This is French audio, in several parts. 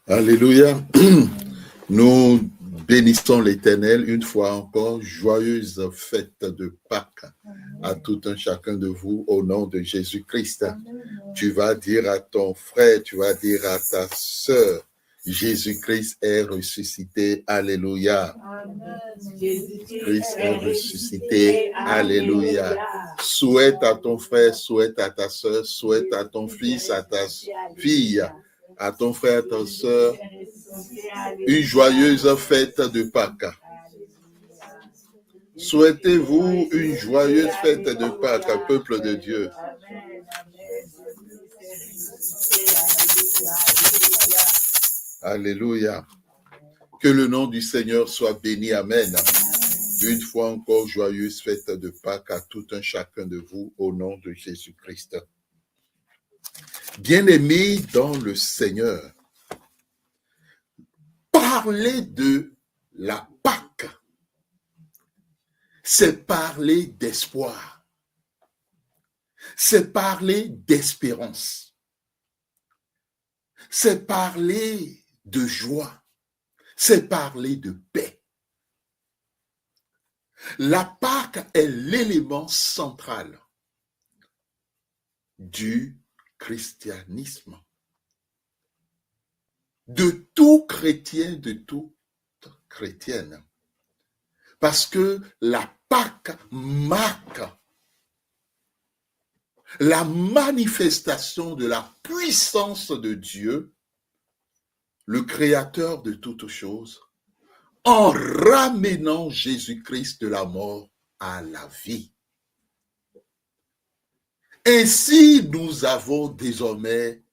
Alléluia. Nous bénissons l'Éternel une fois encore. Joyeuse fête de Pâques à tout un chacun de vous au nom de Jésus-Christ. Tu vas dire à ton frère, tu vas dire à ta sœur, Jésus-Christ est ressuscité. Alléluia. Jésus-Christ est ressuscité. Alléluia. Souhaite à ton frère, souhaite à ta sœur, souhaite à ton fils, à ta fille, à ton frère, à ta sœur, une joyeuse fête de Pâques. Souhaitez-vous une joyeuse fête de Pâques, peuple de Dieu. Alléluia. Que le nom du Seigneur soit béni. Amen. Une fois encore, joyeuse fête de Pâques à tout un chacun de vous au nom de Jésus-Christ. Bien-aimés dans le Seigneur, parler de la Pâque, c'est parler d'espoir, c'est parler d'espérance, c'est parler de joie, c'est parler de paix. La Pâque est l'élément central du christianisme. De tout chrétien, de toute chrétienne. Parce que la Pâque marque la manifestation de la puissance de Dieu, le créateur de toutes choses, en ramenant Jésus-Christ de la mort à la vie. Ainsi, nous avons désormais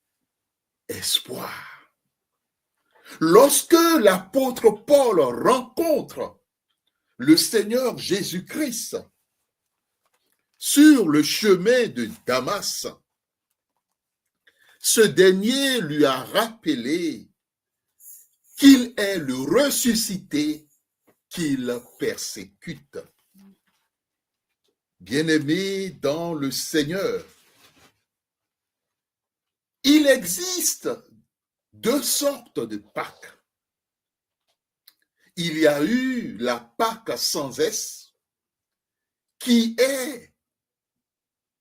espoir. Lorsque l'apôtre Paul rencontre le Seigneur Jésus-Christ sur le chemin de Damas, ce dernier lui a rappelé qu'il est le ressuscité qu'il persécute. Bien-aimé dans le Seigneur, il existe deux sortes de Pâques. Il y a eu la Pâque sans S, qui est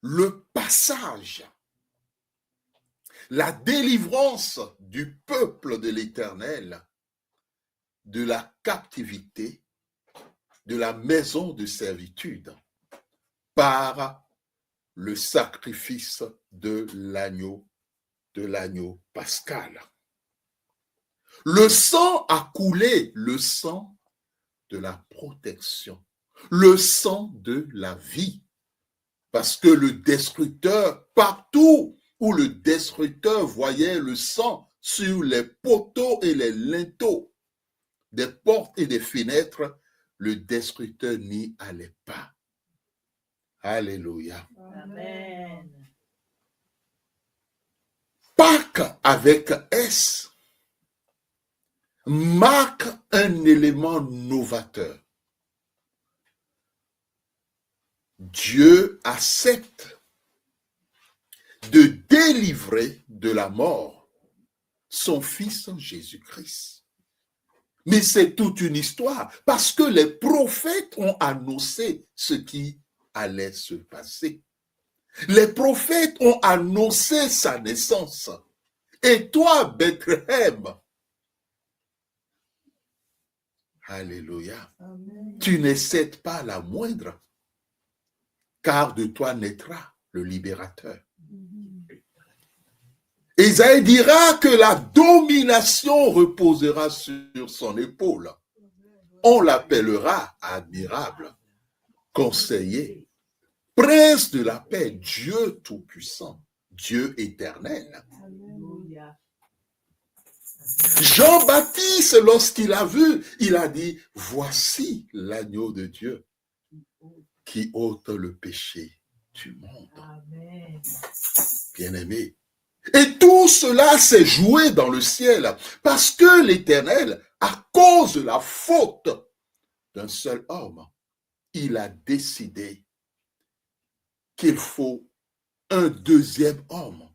le passage, la délivrance du peuple de l'Éternel de la captivité, de la maison de servitude, par le sacrifice de l'agneau pascal. Le sang a coulé, le sang de la protection, le sang de la vie. Parce que le destructeur, partout où le destructeur voyait le sang sur les poteaux et les linteaux des portes et des fenêtres, le destructeur n'y allait pas. Alléluia. Amen. Pâques avec S marque un élément novateur. Dieu accepte de délivrer de la mort son fils Jésus-Christ. Mais c'est toute une histoire, parce que les prophètes ont annoncé ce qui allait se passer. Les prophètes ont annoncé sa naissance. Et toi, Bethléem, alléluia, amen, tu n'excèdes pas la moindre, car de toi naîtra le libérateur. Isaïe dira que la domination reposera sur son épaule. On l'appellera admirable, conseiller, prince de la paix, Dieu tout-puissant, Dieu éternel. Alléluia. Jean-Baptiste, lorsqu'il a vu, il a dit, voici l'agneau de Dieu qui ôte le péché du monde. Amen. Bien-aimé. Et tout cela s'est joué dans le ciel parce que l'Éternel, à cause de la faute d'un seul homme, il a décidé qu'il faut un deuxième homme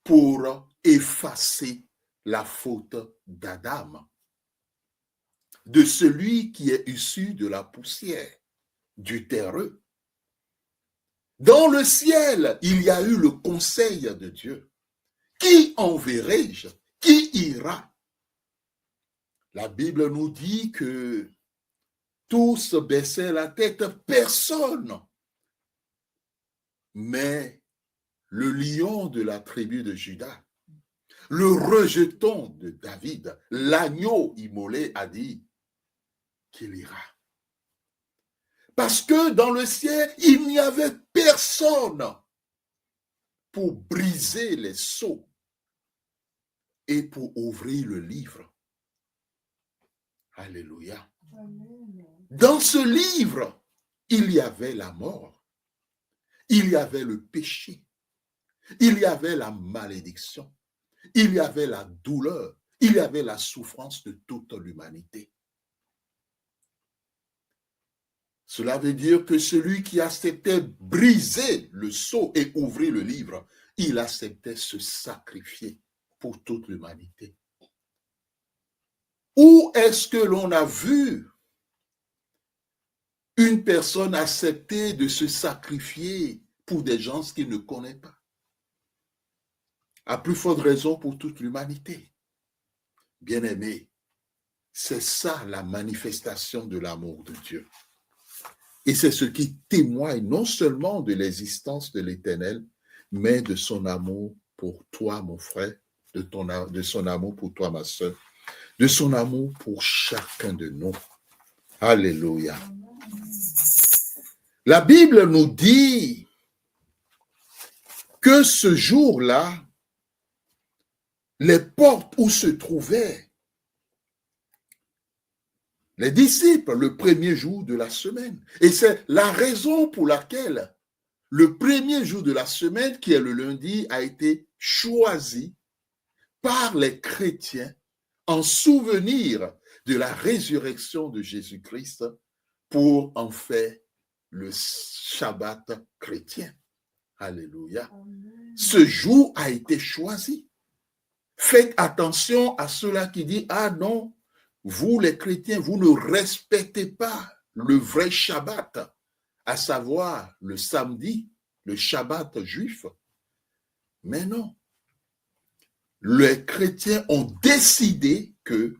pour effacer la faute d'Adam, de celui qui est issu de la poussière, du terreux. Dans le ciel, il y a eu le conseil de Dieu. Qui enverrai-je? Qui ira? La Bible nous dit que tous baissaient la tête, personne. Mais le lion de la tribu de Juda, le rejeton de David, l'agneau immolé, a dit qu'il ira. Parce que dans le ciel, il n'y avait personne pour briser les sceaux et pour ouvrir le livre. Alléluia. Dans ce livre, il y avait la mort, il y avait le péché, il y avait la malédiction, il y avait la douleur, il y avait la souffrance de toute l'humanité. Cela veut dire que celui qui acceptait briser le sceau et ouvrir le livre, il acceptait se sacrifier pour toute l'humanité. Où est-ce que l'on a vu une personne accepter de se sacrifier pour des gens qu'il ne connaît pas? À plus forte raison pour toute l'humanité. Bien-aimé, c'est ça la manifestation de l'amour de Dieu. Et c'est ce qui témoigne non seulement de l'existence de l'Éternel, mais de son amour pour toi, mon frère, de son amour pour toi, ma soeur, de son amour pour chacun de nous. Alléluia. La Bible nous dit que ce jour-là, les portes où se trouvaient les disciples, le premier jour de la semaine. Et c'est la raison pour laquelle le premier jour de la semaine, qui est le lundi, a été choisi par les chrétiens en souvenir de la résurrection de Jésus-Christ pour en faire le Shabbat chrétien. Alléluia. Ce jour a été choisi. Faites attention à ceux-là qui disent « Ah non, vous les chrétiens, vous ne respectez pas le vrai Shabbat, à savoir le samedi, le Shabbat juif. » Mais non. Les chrétiens ont décidé que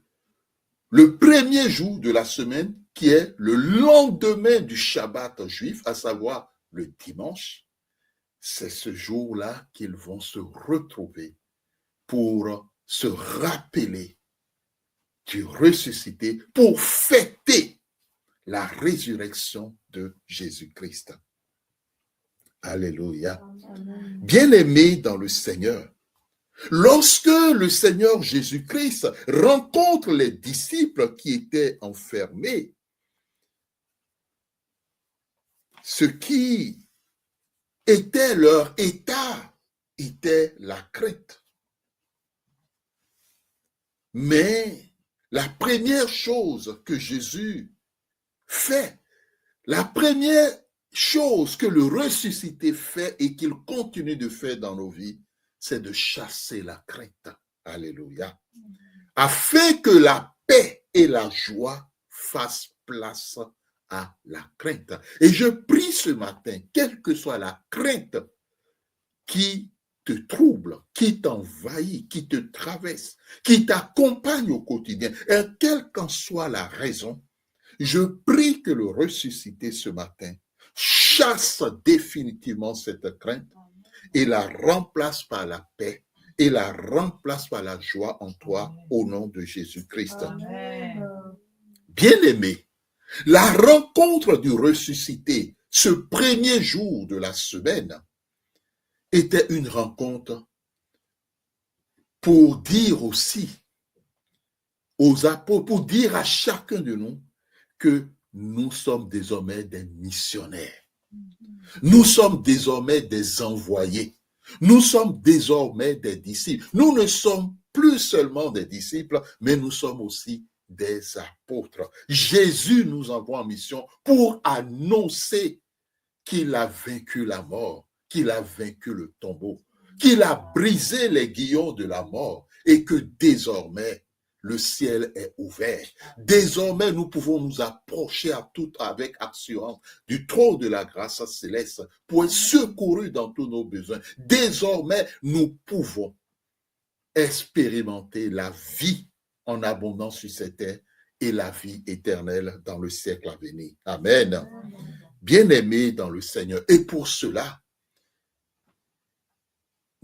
le premier jour de la semaine, qui est le lendemain du Shabbat juif, à savoir le dimanche, c'est ce jour-là qu'ils vont se retrouver pour se rappeler du ressuscité, pour fêter la résurrection de Jésus-Christ. Alléluia. Bien-aimés dans le Seigneur, lorsque le Seigneur Jésus-Christ rencontre les disciples qui étaient enfermés, ce qui était leur état était la crainte. Mais la première chose que Jésus fait, la première chose que le ressuscité fait et qu'il continue de faire dans nos vies, c'est de chasser la crainte. Alléluia. Afin que la paix et la joie fassent place à la crainte. Et je prie ce matin, quelle que soit la crainte qui te trouble, qui t'envahit, qui te traverse, qui t'accompagne au quotidien, et quelle qu'en soit la raison, je prie que le ressuscité ce matin chasse définitivement cette crainte et la remplace par la paix et la remplace par la joie en toi au nom de Jésus-Christ. Bien-aimé, la rencontre du ressuscité, ce premier jour de la semaine, était une rencontre pour dire aussi aux apôtres, pour dire à chacun de nous que nous sommes désormais des missionnaires. Nous sommes désormais des envoyés. Nous sommes désormais des disciples. Nous ne sommes plus seulement des disciples, mais nous sommes aussi des apôtres. Jésus nous envoie en mission pour annoncer qu'il a vaincu la mort, qu'il a vaincu le tombeau. qu'il a brisé les guillons de la mort et que désormais, le ciel est ouvert. Désormais, nous pouvons nous approcher avec assurance du trône de la grâce céleste pour être secourus dans tous nos besoins. Désormais, nous pouvons expérimenter la vie en abondance sur cette terre et la vie éternelle dans le siècle à venir. Amen. Bien-aimés dans le Seigneur. Et pour cela,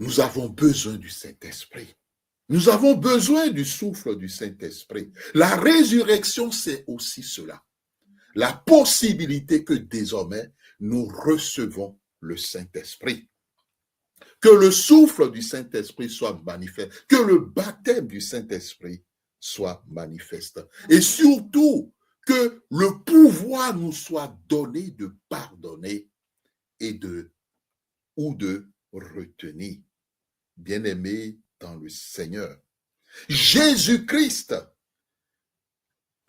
nous avons besoin du Saint-Esprit. Nous avons besoin du souffle du Saint-Esprit. La résurrection, c'est aussi cela. La possibilité que désormais, nous recevons le Saint-Esprit. Que le souffle du Saint-Esprit soit manifeste. Que le baptême du Saint-Esprit soit manifeste. Et surtout, que le pouvoir nous soit donné de pardonner et de retenir. Bien-aimés dans le Seigneur, Jésus-Christ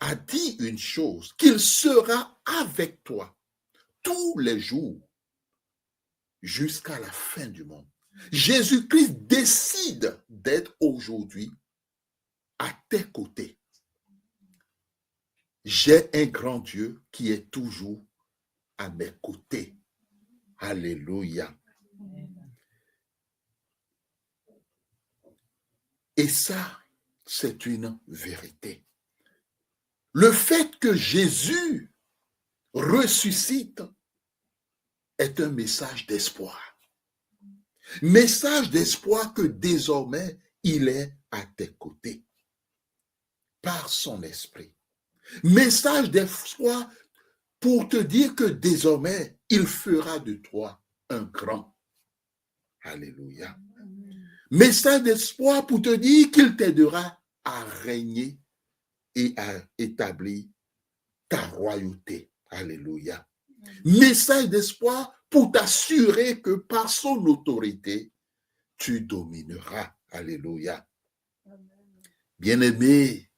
a dit une chose, qu'il sera avec toi tous les jours jusqu'à la fin du monde. Jésus-Christ décide d'être aujourd'hui à tes côtés. J'ai un grand Dieu qui est toujours à mes côtés. Alléluia. Et ça, c'est une vérité. Le fait que Jésus ressuscite est un message d'espoir. Message d'espoir que désormais, il est à tes côtés par son esprit. Message d'espoir pour te dire que désormais, il fera de toi un grand. Alléluia. Message d'espoir pour te dire qu'il t'aidera à régner et à établir ta royauté. Alléluia. Message d'espoir pour t'assurer que par son autorité, tu domineras. Alléluia. Bien-aimé,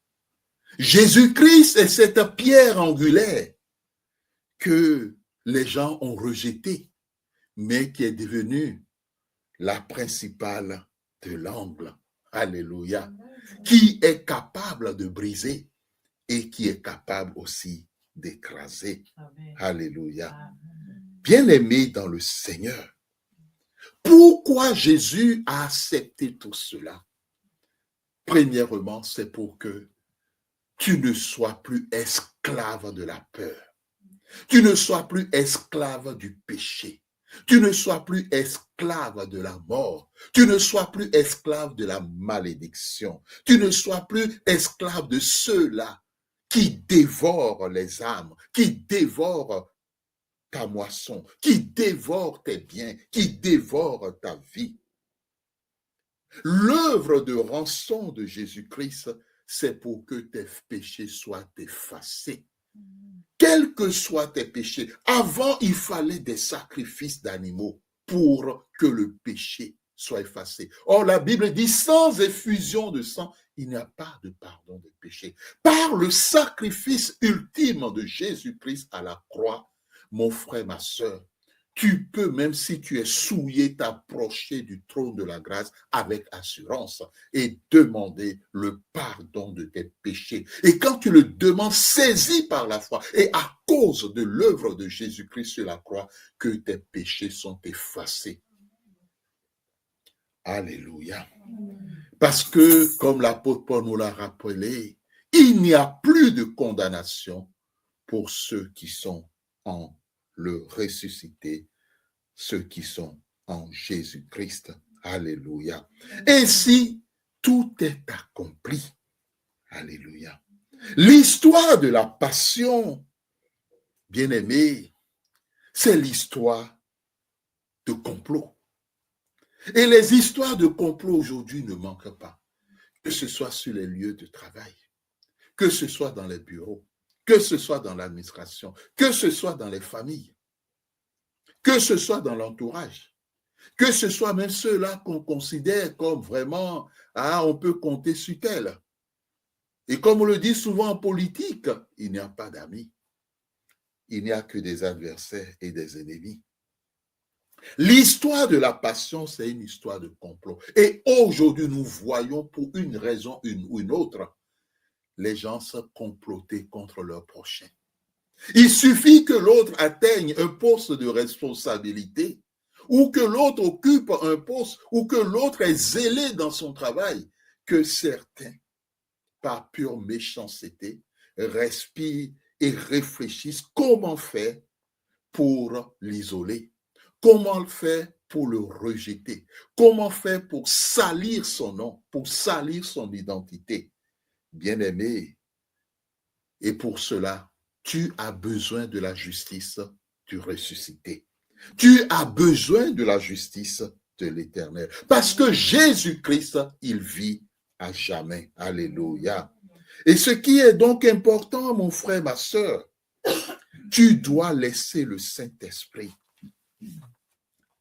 Jésus-Christ est cette pierre angulaire que les gens ont rejetée, mais qui est devenue la principale de l'angle. Alléluia. Qui est capable de briser et qui est capable aussi d'écraser. Alléluia. Bien-aimé dans le Seigneur, pourquoi Jésus a accepté tout cela? Premièrement, c'est pour que tu ne sois plus esclave de la peur. Tu ne sois plus esclave du péché. Tu ne sois plus esclave de la mort. Tu ne sois plus esclave de la malédiction. Tu ne sois plus esclave de ceux-là qui dévorent les âmes, qui dévorent ta moisson, qui dévorent tes biens, qui dévorent ta vie. L'œuvre de rançon de Jésus-Christ, c'est pour que tes péchés soient effacés. Quels que soient tes péchés, avant il fallait des sacrifices d'animaux pour que le péché soit effacé. Or la Bible dit, sans effusion de sang, il n'y a pas de pardon des péchés. Par le sacrifice ultime de Jésus-Christ à la croix, mon frère, ma sœur, tu peux, même si tu es souillé, t'approcher du trône de la grâce avec assurance et demander le pardon de tes péchés. Et quand tu le demandes, saisi par la foi et à cause de l'œuvre de Jésus-Christ sur la croix, que tes péchés sont effacés. Alléluia. Parce que, comme l'apôtre Paul nous l'a rappelé, il n'y a plus de condamnation pour ceux qui sont en le ressuscité, ceux qui sont en Jésus-Christ. Alléluia. Ainsi, tout est accompli. Alléluia. L'histoire de la passion, bien-aimé, c'est l'histoire de complot. Et les histoires de complot aujourd'hui ne manquent pas. Que ce soit sur les lieux de travail, que ce soit dans les bureaux, que ce soit dans l'administration, que ce soit dans les familles, que ce soit dans l'entourage, que ce soit même ceux-là qu'on considère comme vraiment, on peut compter sur tel. Et comme on le dit souvent en politique, il n'y a pas d'amis. Il n'y a que des adversaires et des ennemis. L'histoire de la passion, c'est une histoire de complot. Et aujourd'hui, nous voyons pour une raison ou une autre, les gens se comploter contre leur prochain. Il suffit que l'autre atteigne un poste de responsabilité ou que l'autre occupe un poste ou que l'autre est zélé dans son travail, que certains, par pure méchanceté, respirent et réfléchissent comment faire pour l'isoler, comment faire pour le rejeter, comment faire pour salir son nom, pour salir son identité. Bien-aimé, et pour cela, tu as besoin de la justice du ressuscité. Tu as besoin de la justice de l'Éternel. Parce que Jésus-Christ, il vit à jamais. Alléluia. Et ce qui est donc important, mon frère, ma sœur, tu dois laisser le Saint-Esprit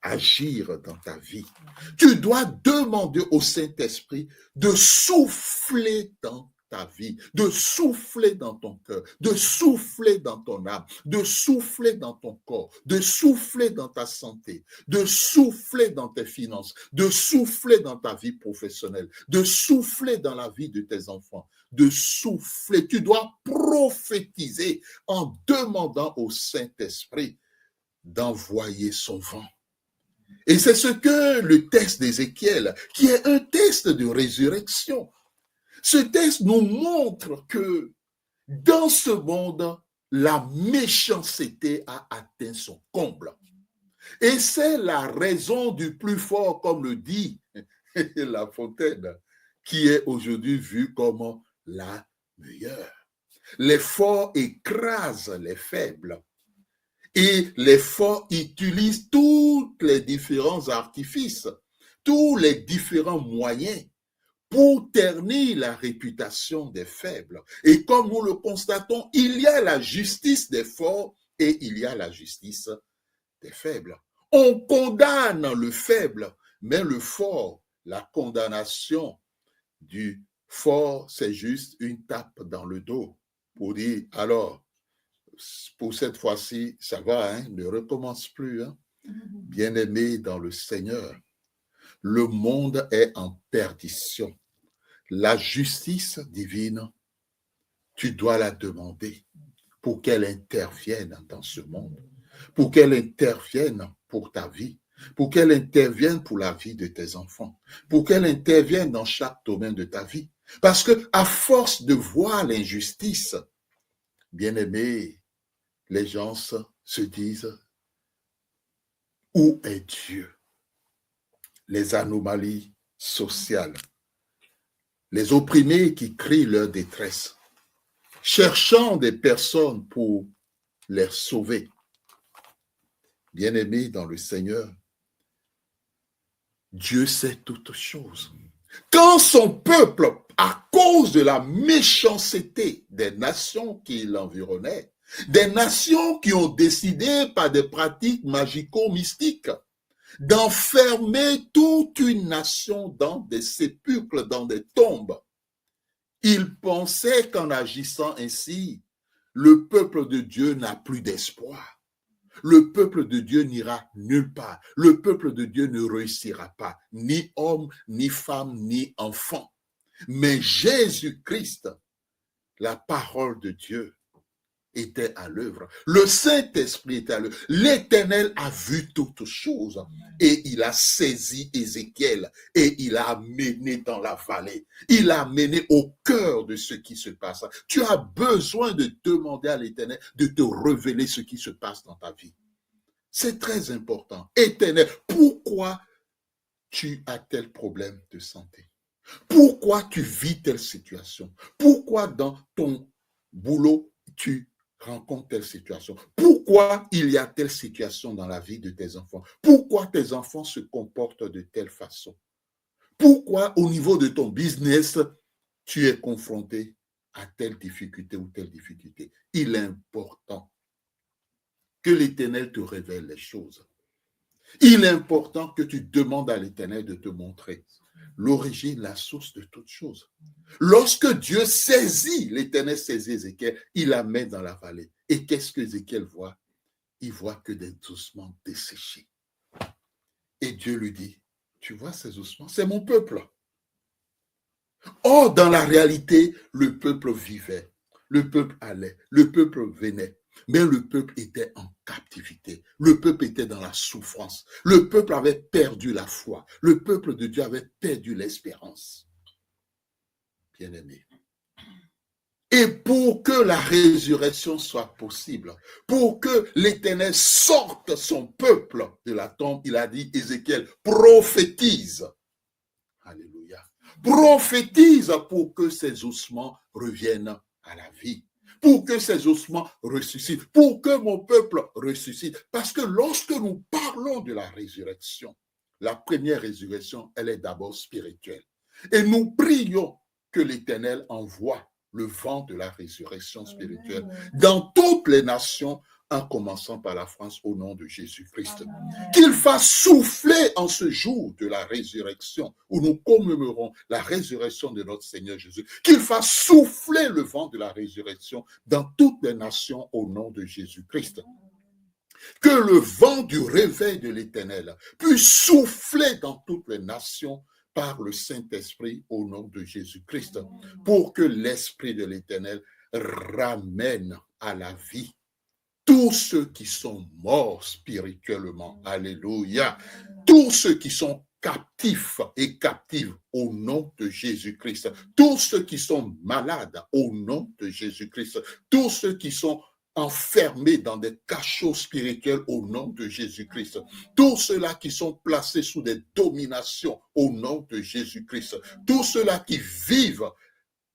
agir dans ta vie. Tu dois demander au Saint-Esprit de souffler dans ta vie, de souffler dans ton cœur, de souffler dans ton âme, de souffler dans ton corps, de souffler dans ta santé, de souffler dans tes finances, de souffler dans ta vie professionnelle, de souffler dans la vie de tes enfants, de souffler. Tu dois prophétiser en demandant au Saint-Esprit d'envoyer son vent. Et c'est ce que le texte d'Ézéchiel, qui est un texte de résurrection, ce texte nous montre que dans ce monde, la méchanceté a atteint son comble. Et c'est la raison du plus fort, comme le dit La Fontaine, qui est aujourd'hui vue comme la meilleure. Les forts écrasent les faibles. Et les forts utilisent tous les différents artifices, tous les différents moyens pour ternir la réputation des faibles. Et comme nous le constatons, il y a la justice des forts et il y a la justice des faibles. On condamne le faible, mais le fort, la condamnation du fort, c'est juste une tape dans le dos pour dire, alors, pour cette fois-ci, ça va, hein, ne recommence plus. Hein. Bien-aimé dans le Seigneur, le monde est en perdition. La justice divine, tu dois la demander pour qu'elle intervienne dans ce monde, pour qu'elle intervienne pour ta vie, pour qu'elle intervienne pour la vie de tes enfants, pour qu'elle intervienne dans chaque domaine de ta vie. Parce que à force de voir l'injustice, bien-aimé, les gens se disent, où est Dieu? Les anomalies sociales, les opprimés qui crient leur détresse, cherchant des personnes pour les sauver. Bien-aimés dans le Seigneur, Dieu sait toutes choses. Quand son peuple, à cause de la méchanceté des nations qui l'environnaient, des nations qui ont décidé par des pratiques magico-mystiques d'enfermer toute une nation dans des sépulcres, dans des tombes. Ils pensaient qu'en agissant ainsi, le peuple de Dieu n'a plus d'espoir. Le peuple de Dieu n'ira nulle part. Le peuple de Dieu ne réussira pas, ni homme, ni femme, ni enfant. Mais Jésus-Christ, la parole de Dieu, était à l'œuvre. Le Saint-Esprit était à l'œuvre. L'Éternel a vu toutes choses et il a saisi Ézéchiel et il a amené dans la vallée. Il a amené au cœur de ce qui se passe. Tu as besoin de demander à l'Éternel de te révéler ce qui se passe dans ta vie. C'est très important. Éternel, pourquoi tu as tel problème de santé? Pourquoi tu vis telle situation? Pourquoi dans ton boulot, tu rencontres telle situation? Pourquoi il y a telle situation dans la vie de tes enfants? Pourquoi tes enfants se comportent de telle façon? Pourquoi au niveau de ton business, tu es confronté à telle difficulté ou telle difficulté? Il est important que l'Éternel te révèle les choses. Il est important que tu demandes à l'Éternel de te montrer l'origine, la source de toutes choses. Lorsque Dieu saisit, l'Éternel saisit Ézéchiel, il la met dans la vallée. Et qu'est-ce que Ézéchiel voit? Il voit que des ossements desséchés. Et Dieu lui dit, tu vois ces ossements, c'est mon peuple. Or, dans la réalité, le peuple vivait, le peuple allait, le peuple venait, mais le peuple était en captivité, le peuple était dans la souffrance, le peuple avait perdu la foi, le peuple de Dieu avait perdu l'espérance. Bien-aimé. Et pour que la résurrection soit possible, pour que l'Éternel sorte son peuple de la tombe, il a dit, Ézéchiel, prophétise. Alléluia. Prophétise pour que ces ossements reviennent à la vie, pour que ces ossements ressuscitent, pour que mon peuple ressuscite. Parce que lorsque nous parlons de la résurrection, la première résurrection, elle est d'abord spirituelle. Et nous prions que l'Éternel envoie le vent de la résurrection spirituelle dans toutes les nations, en commençant par la France, au nom de Jésus-Christ. Qu'il fasse souffler en ce jour de la résurrection, où nous commémorons la résurrection de notre Seigneur Jésus, qu'il fasse souffler le vent de la résurrection dans toutes les nations, au nom de Jésus-Christ. Que le vent du réveil de l'Éternel puisse souffler dans toutes les nations par le Saint-Esprit, au nom de Jésus-Christ, pour que l'Esprit de l'Éternel ramène à la vie tous ceux qui sont morts spirituellement. Alléluia. Tous ceux qui sont captifs et captives au nom de Jésus-Christ. Tous ceux qui sont malades au nom de Jésus-Christ. Tous ceux qui sont enfermés dans des cachots spirituels au nom de Jésus-Christ. Tous ceux-là qui sont placés sous des dominations au nom de Jésus-Christ. Tous ceux-là qui vivent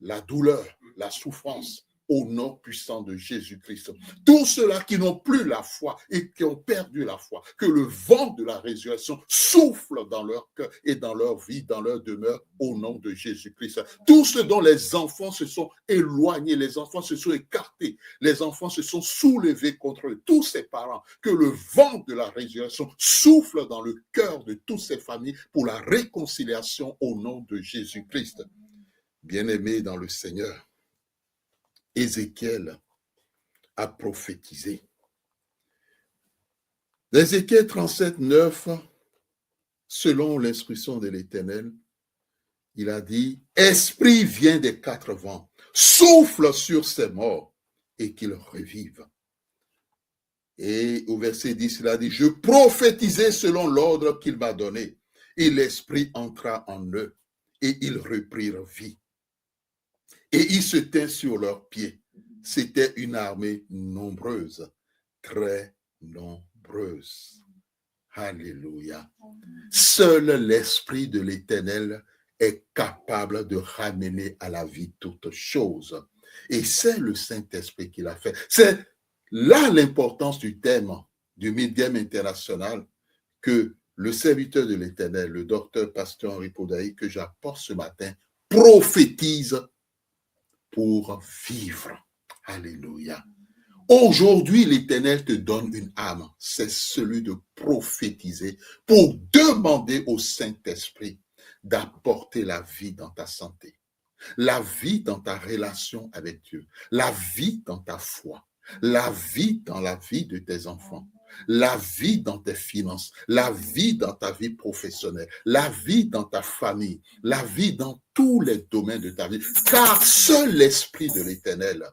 la douleur, la souffrance, au nom puissant de Jésus-Christ. Tous ceux-là qui n'ont plus la foi et qui ont perdu la foi, que le vent de la résurrection souffle dans leur cœur et dans leur vie, dans leur demeure, au nom de Jésus-Christ. Tous ceux dont les enfants se sont éloignés, les enfants se sont écartés, les enfants se sont soulevés contre eux, tous ces parents, que le vent de la résurrection souffle dans le cœur de toutes ces familles pour la réconciliation au nom de Jésus-Christ. Bien-aimés dans le Seigneur, Ézéchiel a prophétisé. Ézéchiel 37, 9, selon l'instruction de l'Éternel, il a dit, « Esprit vient des quatre vents, souffle sur ces morts et qu'ils revivent. » Et au verset 10, il a dit, « Je prophétisais selon l'ordre qu'il m'a donné, et l'Esprit entra en eux, et ils reprirent vie. Et ils se tinrent sur leurs pieds. C'était une armée nombreuse, très nombreuse. » Alléluia. Seul l'Esprit de l'Éternel est capable de ramener à la vie toutes choses. Et c'est le Saint-Esprit qui l'a fait. C'est là l'importance du thème du Médium international que le serviteur de l'Éternel, le docteur Pasteur Henri Podaï, que j'apporte ce matin, prophétise pour vivre. Alléluia. Aujourd'hui, l'Éternel te donne une âme, c'est celui de prophétiser pour demander au Saint-Esprit d'apporter la vie dans ta santé, la vie dans ta relation avec Dieu, la vie dans ta foi, la vie dans la vie de tes enfants, la vie dans tes finances, la vie dans ta vie professionnelle, la vie dans ta famille, la vie dans tous les domaines de ta vie, car seul l'Esprit de l'Éternel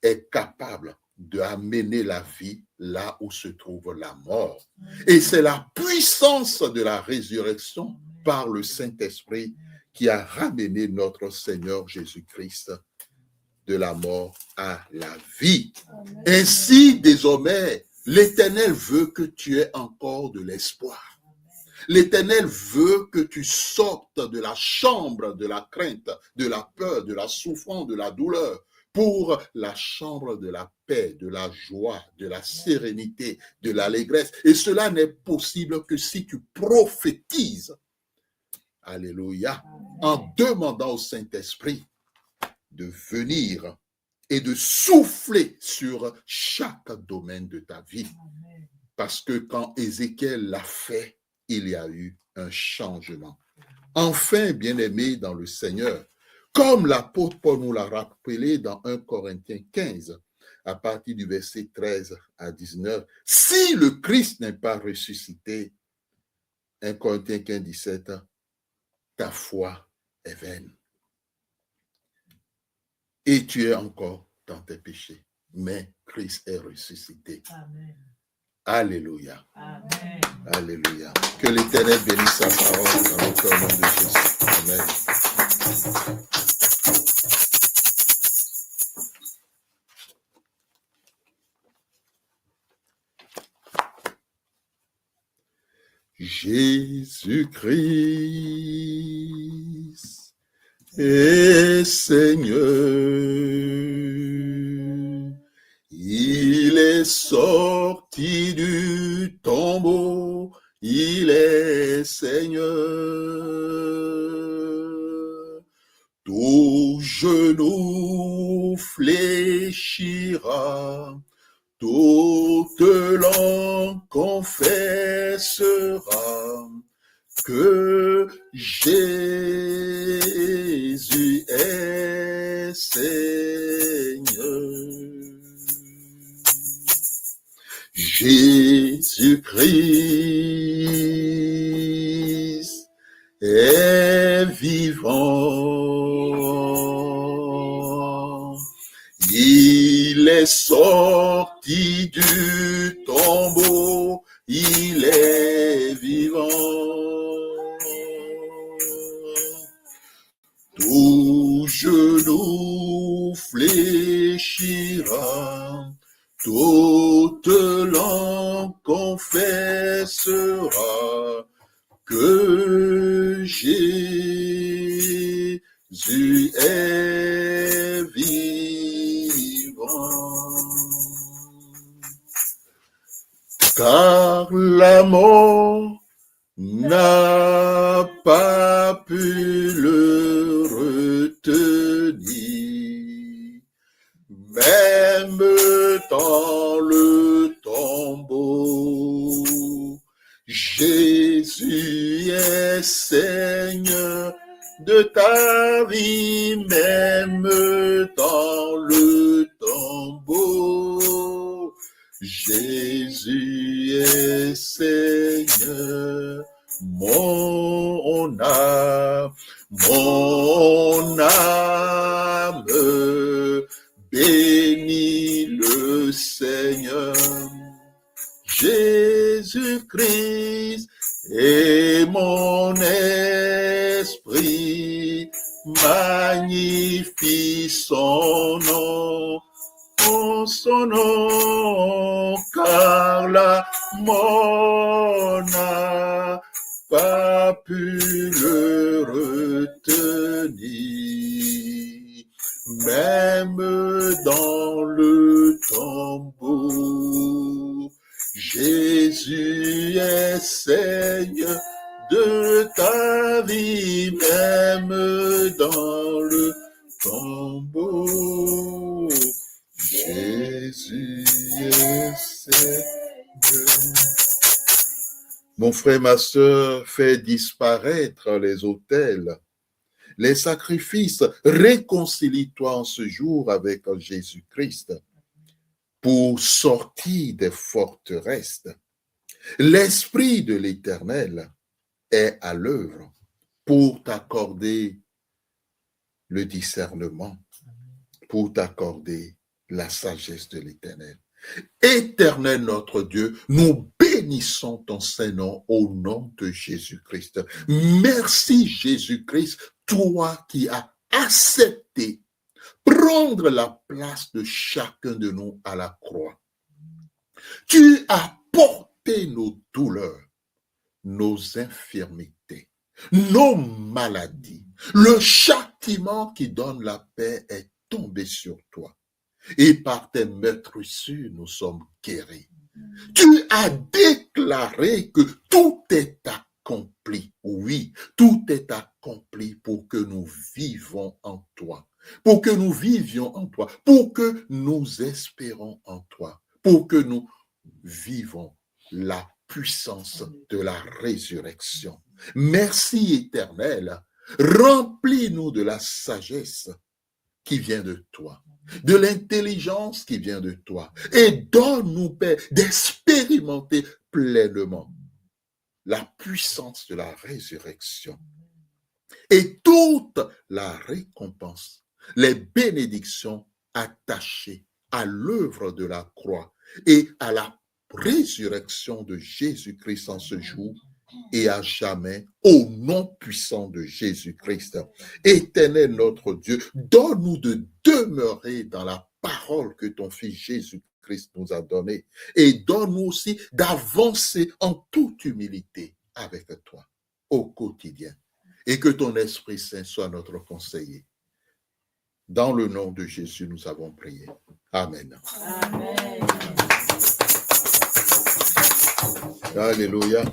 est capable d'amener la vie là où se trouve la mort. Et c'est la puissance de la résurrection par le Saint-Esprit qui a ramené notre Seigneur Jésus-Christ de la mort à la vie. Amen. Ainsi, désormais, l'Éternel veut que tu aies encore de l'espoir. L'Éternel veut que tu sortes de la chambre de la crainte, de la peur, de la souffrance, de la douleur, pour la chambre de la paix, de la joie, de la sérénité, de l'allégresse. Et cela n'est possible que si tu prophétises. Alléluia. En demandant au Saint-Esprit de venir et de souffler sur chaque domaine de ta vie. Parce que quand Ézéchiel l'a fait, il y a eu un changement. Enfin, bien-aimés dans le Seigneur, comme l'apôtre Paul nous l'a rappelé dans 1 Corinthiens 15, à partir du verset 13 à 19, si le Christ n'est pas ressuscité, 1 Corinthiens 15, 17, ta foi est vaine. Et tu es encore dans tes péchés. Mais Christ est ressuscité. Amen. Alléluia. Amen. Alléluia. Que l'Éternel bénisse sa parole dans le nom de Jésus. Amen. Jésus-Christ est Seigneur. Il est sorti du tombeau, il est Seigneur. Tout genou fléchira, toute langue confessera que Jésus est Seigneur. Jésus-Christ est vivant. Il est sorti du tombeau, il est vivant. Tout genou fléchira, toute langue confessera que Jésus est vivant. Car la mort n'a pas pu le retenir, même dans le tombeau. Jésus est Seigneur de ta vie, même dans le tombeau. Jésus est Seigneur, mon âme bénit le Seigneur. Jésus-Christ et mon esprit magnifie son nom. Son nom, car la mort n'a pas pu le retenir, même dans le tombeau. Jésus est Seigneur de ta vie, même dans le tombeau. Jésus est Seigneur. Mon frère, ma sœur, fais disparaître les autels, les sacrifices. Réconcilie-toi en ce jour avec Jésus-Christ pour sortir des forteresses. L'Esprit de l'Éternel est à l'œuvre pour t'accorder le discernement, pour t'accorder la sagesse de l'Éternel. Éternel notre Dieu, nous bénissons ton Saint-Nom au nom de Jésus-Christ. Merci Jésus-Christ, toi qui as accepté prendre la place de chacun de nous à la croix. Tu as porté nos douleurs, nos infirmités, nos maladies. Le châtiment qui donne la paix est tombé sur toi. Et par tes meurtrissures, nous sommes guéris. Tu as déclaré que tout est accompli. Oui, tout est accompli pour que nous vivons en toi. Pour que nous vivions en toi. Pour que nous espérons en toi. Pour que nous vivons la puissance de la résurrection. Merci Éternel. Remplis-nous de la sagesse qui vient de toi, de l'intelligence qui vient de toi, et donne-nous, Père, d'expérimenter pleinement la puissance de la résurrection et toute la récompense, les bénédictions attachées à l'œuvre de la croix et à la résurrection de Jésus-Christ en ce jour et à jamais, au nom puissant de Jésus-Christ. Éternel notre Dieu, donne-nous de demeurer dans la parole que ton Fils Jésus-Christ nous a donnée et donne-nous aussi d'avancer en toute humilité avec toi au quotidien et que ton Esprit Saint soit notre conseiller. Dans le nom de Jésus, nous avons prié. Amen. Amen. Alléluia.